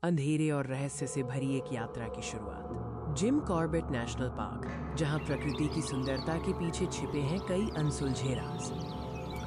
अंधेरे और रहस्य से भरी एक यात्रा की शुरुआत। जिम कॉर्बेट नेशनल पार्क, जहां प्रकृति की सुंदरता के पीछे छिपे हैं कई अनसुलझे राज।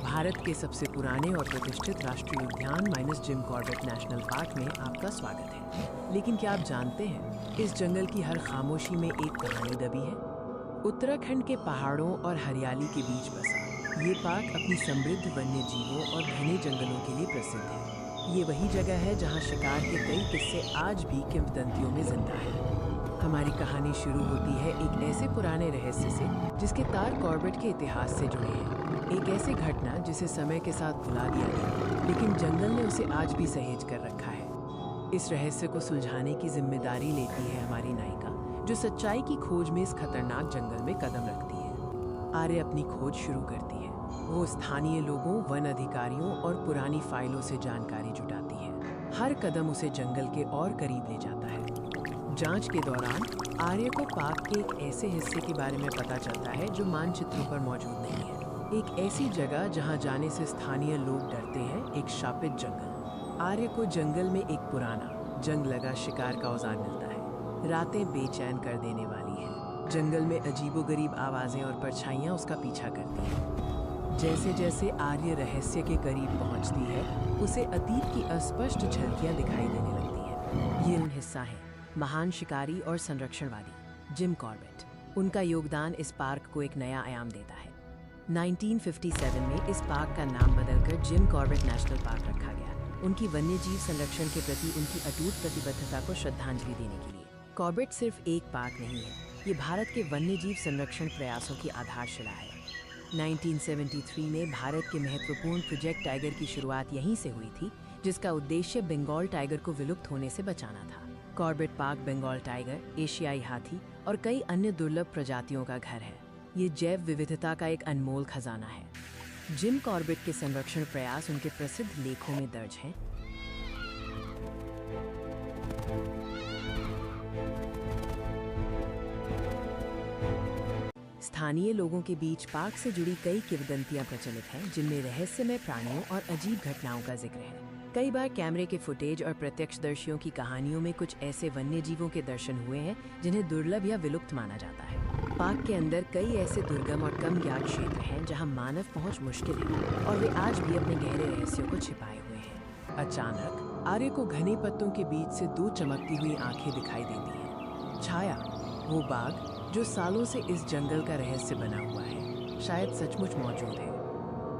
भारत के सबसे पुराने और प्रतिष्ठित राष्ट्रीय उद्यान minus Jim Corbett national park में आपका स्वागत है। लेकिन क्या आप जानते हैं, इस जंगल की हर खामोशी में एक कहानी दबी है। उत्तराखंड के पहाड़ों और हरियाली के बीच बसा ये पार्क अपनी समृद्ध वन्य जीवों और घने जंगलों के लिए प्रसिद्ध है। ये वही जगह है जहां शिकार के कई किस्से आज भी किंवदंतियों में जिंदा हैं। हमारी कहानी शुरू होती है एक ऐसे पुराने रहस्य से जिसके तार कॉर्बेट के इतिहास से जुड़े हैं। एक ऐसी घटना जिसे समय के साथ भुला दिया गया, लेकिन जंगल ने उसे आज भी सहेज कर रखा है। इस रहस्य को सुलझाने की जिम्मेदारी लेती है हमारी नायिका, जो सच्चाई की खोज में इस खतरनाक जंगल में कदम रखती है। आर्य अपनी खोज शुरू करती है। वो स्थानीय लोगों, वन अधिकारियों और पुरानी फाइलों से जानकारी जुटाती है। हर कदम उसे जंगल के और करीब ले जाता है। जांच के दौरान आर्य को पार्क के एक ऐसे हिस्से के बारे में पता चलता है जो मानचित्रों पर मौजूद नहीं है। एक ऐसी जगह जहां जाने से स्थानीय लोग डरते हैं, एक शापित जंगल। आर्य को जंगल में एक पुराना, जंग लगा शिकार का औजार मिलता है। रातें बेचैन कर देने वाली हैं। जंगल में अजीबोगरीब आवाजें और परछाइयां उसका पीछा करती हैं। जैसे जैसे आर्य रहस्य के करीब पहुंचती है, उसे अतीत की अस्पष्ट झलकियां दिखाई देने लगती हैं। ये उन हिस्सा है महान शिकारी और संरक्षणवादी जिम कॉर्बेट। उनका योगदान इस पार्क को एक नया आयाम देता है। 1957 में इस पार्क का नाम बदलकर जिम कॉर्बेट नेशनल पार्क रखा गया, उनकी वन्यजीव संरक्षण के प्रति उनकी अटूट प्रतिबद्धता को श्रद्धांजलि देने के लिए। कॉर्बेट सिर्फ एक पार्क नहीं है, ये भारत के वन्यजीव संरक्षण प्रयासों की आधारशिला है। 1973 में भारत के महत्वपूर्ण प्रोजेक्ट टाइगर की शुरुआत यहीं से हुई थी, जिसका उद्देश्य बंगाल टाइगर को विलुप्त होने से बचाना था। कॉर्बेट पार्क बंगाल टाइगर, एशियाई हाथी और कई अन्य दुर्लभ प्रजातियों का घर है। ये जैव विविधता का एक अनमोल खजाना है। जिम कॉर्बेट के संरक्षण प्रयास उनके प्रसिद्ध लेखों में दर्ज हैं। स्थानीय लोगों के बीच पार्क से जुड़ी कई किंवदंतियां प्रचलित हैं, जिनमें रहस्यमय प्राणियों और अजीब घटनाओं का जिक्र है। कई बार कैमरे के फुटेज और प्रत्यक्षदर्शियों की कहानियों में कुछ ऐसे वन्य जीवों के दर्शन हुए हैं जिन्हें दुर्लभ या विलुप्त माना जाता है। पार्क के अंदर कई ऐसे दुर्गम और कम ज्ञात क्षेत्र हैं जहां मानव पहुंच मुश्किल है और वे आज भी अपने गहरे रहस्यों को छिपाए हुए हैं। अचानक आर्य को घने पत्तों के बीच से दो चमकती हुई आंखें दिखाई देती हैं। छाया, वो बाघ जो सालों से इस जंगल का रहस्य बना हुआ है, शायद सचमुच मौजूद है।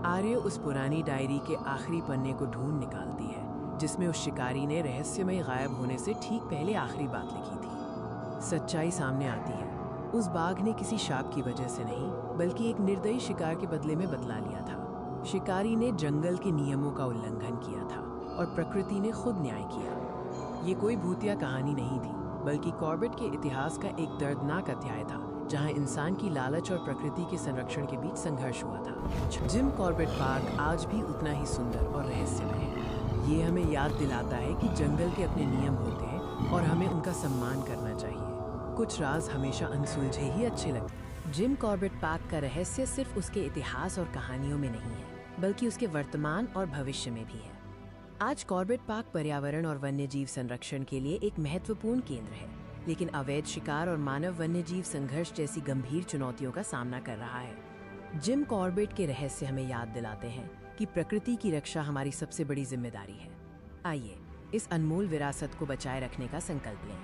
आर्य उस पुरानी डायरी के आखिरी पन्ने को ढूंढ निकालती है, जिसमें उस शिकारी ने रहस्यमय गायब होने से ठीक पहले आखिरी बात लिखी थी। सच्चाई सामने आती है। उस बाघ ने किसी शाप की वजह से नहीं, बल्कि एक निर्दयी शिकार के बदले में बदला लिया था। शिकारी ने जंगल के नियमों का उल्लंघन किया था और प्रकृति ने खुद न्याय किया। ये कोई भूतिया कहानी नहीं थी, बल्कि कॉर्बेट के इतिहास का एक दर्दनाक अध्याय था, जहां इंसान की लालच और प्रकृति के संरक्षण के बीच संघर्ष हुआ था। जिम कॉर्बेट पार्क आज भी उतना ही सुंदर और रहस्यमय है। ये हमें याद दिलाता है कि जंगल के अपने नियम होते हैं और हमें उनका सम्मान करना चाहिए। कुछ राज हमेशा अनसुलझे ही अच्छे लगते हैं। जिम कॉर्बेट पार्क का रहस्य सिर्फ उसके इतिहास और कहानियों में नहीं है, बल्कि उसके वर्तमान और भविष्य में भी है। आज कॉर्बेट पार्क पर्यावरण और वन्यजीव संरक्षण के लिए एक महत्वपूर्ण केंद्र है, लेकिन अवैध शिकार और मानव वन्यजीव संघर्ष जैसी गंभीर चुनौतियों का सामना कर रहा है। जिम कॉर्बेट के रहस्य हमें याद दिलाते हैं कि प्रकृति की रक्षा हमारी सबसे बड़ी जिम्मेदारी है। आइए इस अनमोल विरासत को बचाए रखने का संकल्प लें।